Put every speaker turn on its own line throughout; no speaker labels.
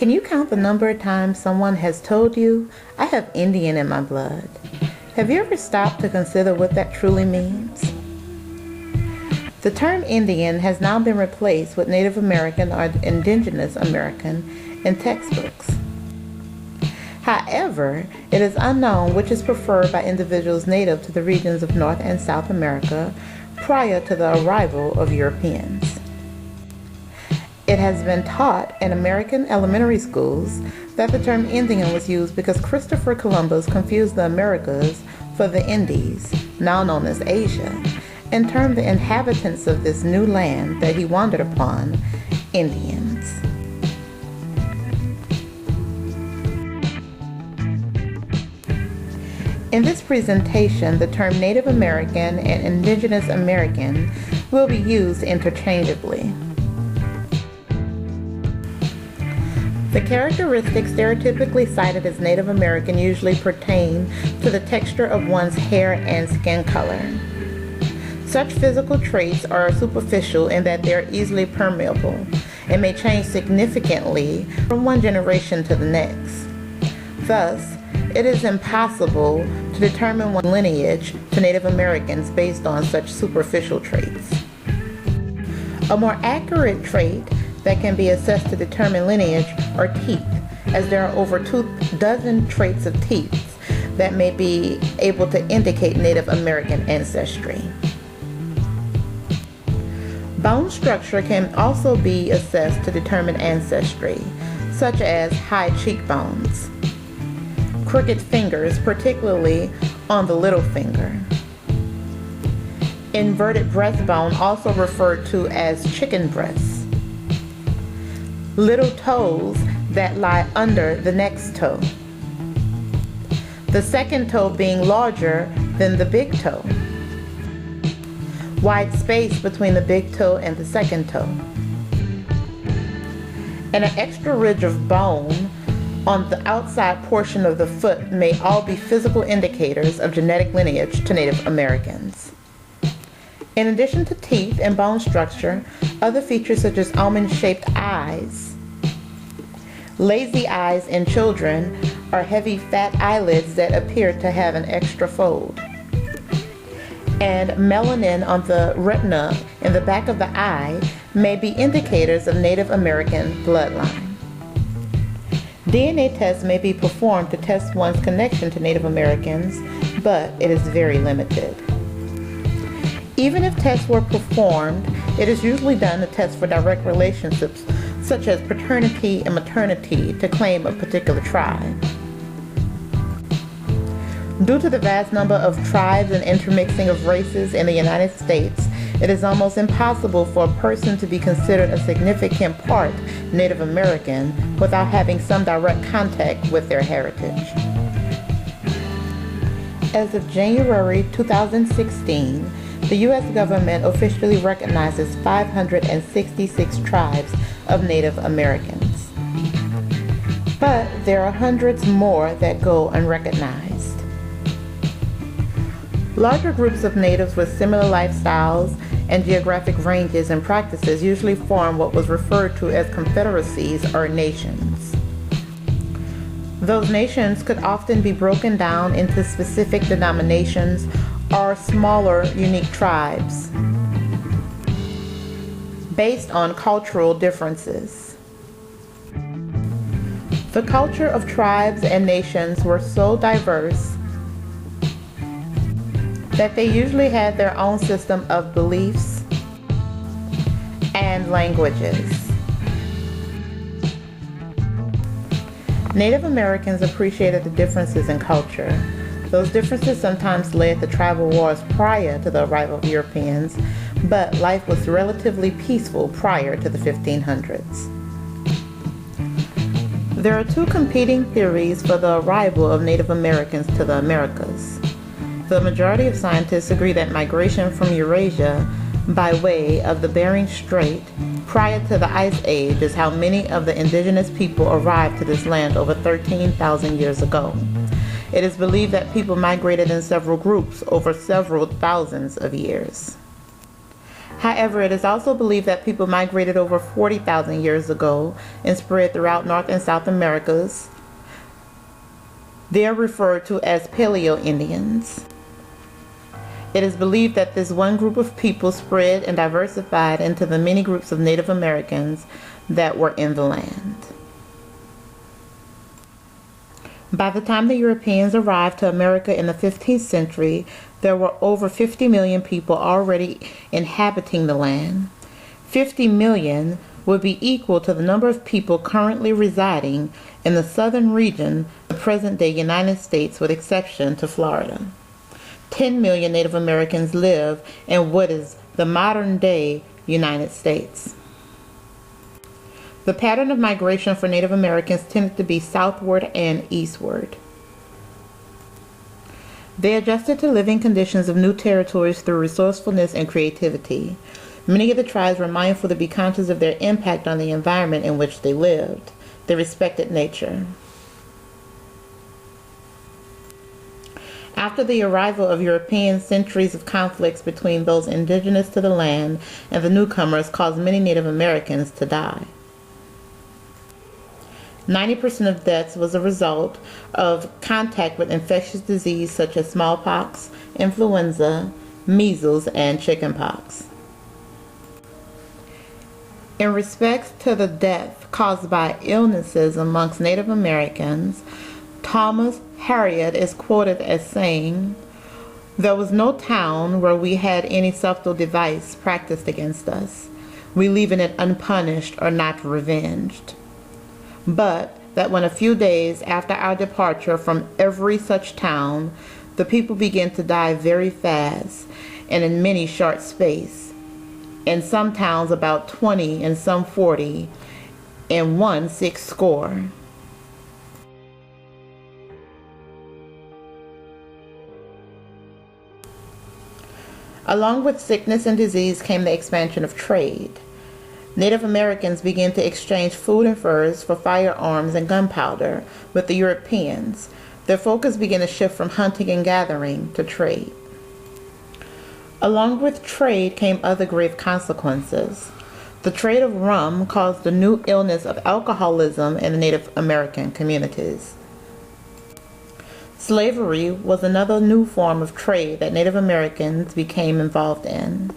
Can you count the number of times someone has told you, I have Indian in my blood? Have you ever stopped to consider what that truly means? The term Indian has now been replaced with Native American or Indigenous American in textbooks. However, it is unknown which is preferred by individuals native to the regions of North and South America prior to the arrival of Europeans. It has been taught in American elementary schools that the term Indian was used because Christopher Columbus confused the Americas for the Indies, now known as Asia, and termed the inhabitants of this new land that he wandered upon Indians. In this presentation, the term Native American and Indigenous American will be used interchangeably. The characteristics stereotypically cited as Native American usually pertain to the texture of one's hair and skin color. Such physical traits are superficial in that they are easily permeable and may change significantly from one generation to the next. Thus, it is impossible to determine one's lineage to Native Americans based on such superficial traits. A more accurate trait that can be assessed to determine lineage are teeth, as there are over 24 traits of teeth that may be able to indicate Native American ancestry. Bone structure can also be assessed to determine ancestry, such as high cheekbones, crooked fingers, particularly on the little finger, inverted breastbone, also referred to as chicken breast, little toes that lie under the next toe, the second toe being larger than the big toe, wide space between the big toe and the second toe, and an extra ridge of bone on the outside portion of the foot may all be physical indicators of genetic lineage to Native Americans. In addition to teeth and bone structure, other features such as almond-shaped eyes, lazy eyes in children, or heavy fat eyelids that appear to have an extra fold, and melanin on the retina in the back of the eye may be indicators of Native American bloodline. DNA tests may be performed to test one's connection to Native Americans, but it is very limited. Even if tests were performed, it is usually done to test for direct relationships such as paternity and maternity to claim a particular tribe. Due to the vast number of tribes and intermixing of races in the United States, it is almost impossible for a person to be considered a significant part Native American without having some direct contact with their heritage. As of January 2016, the U.S. government officially recognizes 566 tribes of Native Americans. But there are hundreds more that go unrecognized. Larger groups of natives with similar lifestyles and geographic ranges and practices usually form what was referred to as confederacies or nations. Those nations could often be broken down into specific denominations or smaller, unique tribes based on cultural differences. The culture of tribes and nations were so diverse that they usually had their own system of beliefs and languages. Native Americans appreciated the differences in culture. Those differences sometimes led to tribal wars prior to the arrival of Europeans, but life was relatively peaceful prior to the 1500s. There are two competing theories for the arrival of Native Americans to the Americas. The majority of scientists agree that migration from Eurasia by way of the Bering Strait prior to the Ice Age is how many of the indigenous people arrived to this land over 13,000 years ago. It is believed that people migrated in several groups over several thousands of years. However, it is also believed that people migrated over 40,000 years ago and spread throughout North and South Americas. They are referred to as Paleo-Indians. It is believed that this one group of people spread and diversified into the many groups of Native Americans that were in the land. By the time the Europeans arrived to America in the 15th century, there were over 50 million people already inhabiting the land. 50 million would be equal to the number of people currently residing in the southern region of the present-day United States, with exception to Florida. 10 million Native Americans live in what is the modern-day United States. The pattern of migration for Native Americans tended to be southward and eastward. They adjusted to living conditions of new territories through resourcefulness and creativity. Many of the tribes were mindful to be conscious of their impact on the environment in which they lived. They respected nature. After the arrival of Europeans, centuries of conflicts between those indigenous to the land and the newcomers caused many Native Americans to die. 90% of deaths was a result of contact with infectious disease such as smallpox, influenza, measles, and chickenpox. In respect to the death caused by illnesses amongst Native Americans, Thomas Harriot is quoted as saying, "There was no town where we had any subtle device practiced against us, we leaving it unpunished or not revenged. But that when a few days after our departure from every such town, the people began to die very fast and in many short space. In some towns about 20, and some 40, and one 60. Along with sickness and disease came the expansion of trade. Native Americans began to exchange food and furs for firearms and gunpowder with the Europeans. Their focus began to shift from hunting and gathering to trade. Along with trade came other grave consequences. The trade of rum caused the new illness of alcoholism in the Native American communities. Slavery was another new form of trade that Native Americans became involved in.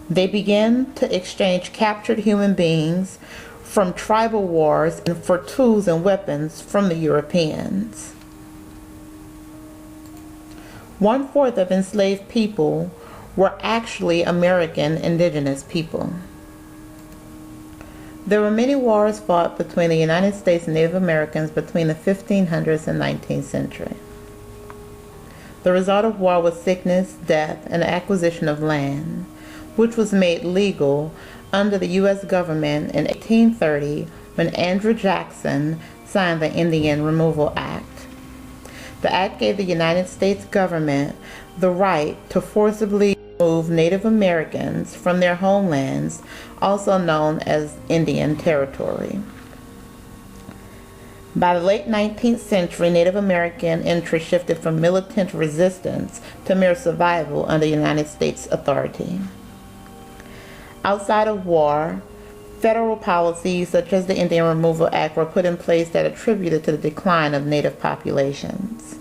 They began to exchange captured human beings from tribal wars and for tools and weapons from the Europeans. 1/4 of enslaved people were actually American indigenous people. There were many wars fought between the United States and Native Americans between the 1500s and 19th century. The result of war was sickness, death, and the acquisition of land, which was made legal under the U.S. government in 1830 when Andrew Jackson signed the Indian Removal Act. The act gave the United States government the right to forcibly remove Native Americans from their homelands, also known as Indian Territory. By the late 19th century, Native American interest shifted from militant resistance to mere survival under United States authority. Outside of war, federal policies such as the Indian Removal Act were put in place that attributed to the decline of Native populations.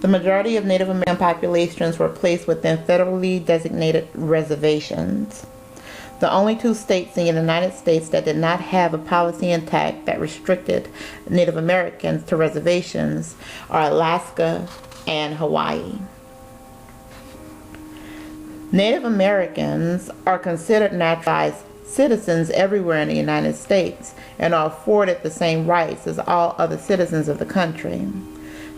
The majority of Native American populations were placed within federally designated reservations. The only 2 states in the United States that did not have a policy intact that restricted Native Americans to reservations are Alaska and Hawaii. Native Americans are considered naturalized citizens everywhere in the United States and are afforded the same rights as all other citizens of the country.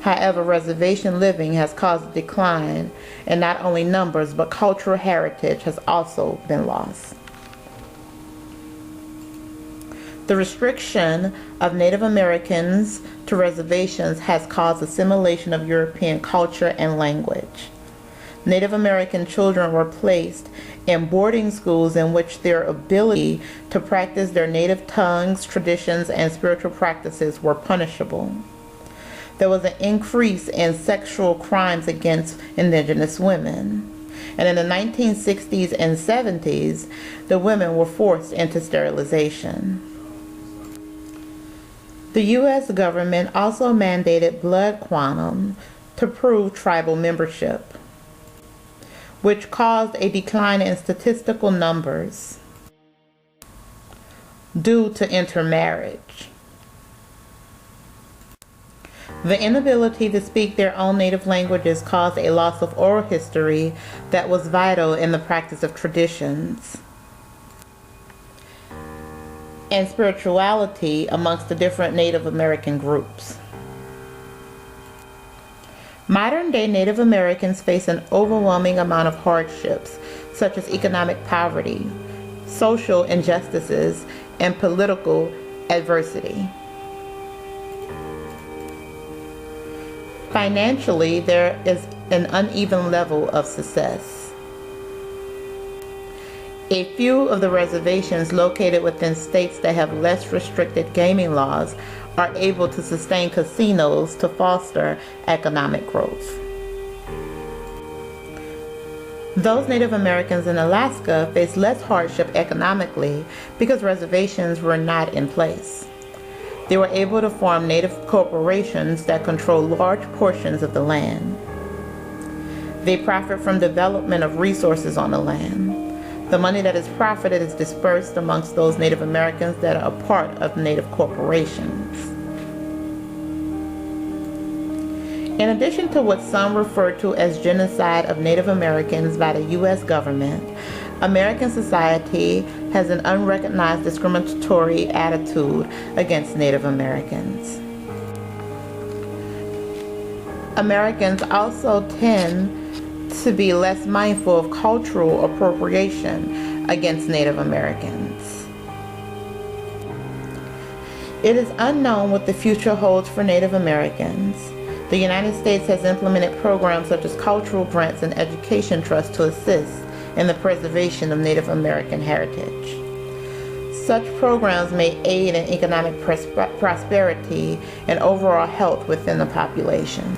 However, reservation living has caused a decline in not only numbers, but cultural heritage has also been lost. The restriction of Native Americans to reservations has caused assimilation of European culture and language. Native American children were placed in boarding schools in which their ability to practice their native tongues, traditions, and spiritual practices were punishable. There was an increase in sexual crimes against indigenous women. and in the 1960s and 70s, the women were forced into sterilization. The U.S. government also mandated blood quantum to prove tribal membership, which caused a decline in statistical numbers due to intermarriage. The inability to speak their own native languages caused a loss of oral history that was vital in the practice of traditions and spirituality amongst the different Native American groups. Modern-day Native Americans face an overwhelming amount of hardships, such as economic poverty, social injustices, and political adversity. Financially, there is an uneven level of success. A few of the reservations located within states that have less restricted gaming laws are able to sustain casinos to foster economic growth. Those Native Americans in Alaska face less hardship economically because reservations were not in place. They were able to form Native corporations that control large portions of the land. They profit from development of resources on the land. The money that is profited is dispersed amongst those Native Americans that are a part of Native corporations. In addition to what some refer to as genocide of Native Americans by the U.S. government, American society has an unrecognized discriminatory attitude against Native Americans. Americans also tend to be less mindful of cultural appropriation against Native Americans. It is unknown what the future holds for Native Americans. The United States has implemented programs such as cultural grants and education trusts to assist in the preservation of Native American heritage. Such programs may aid in economic prosperity and overall health within the population.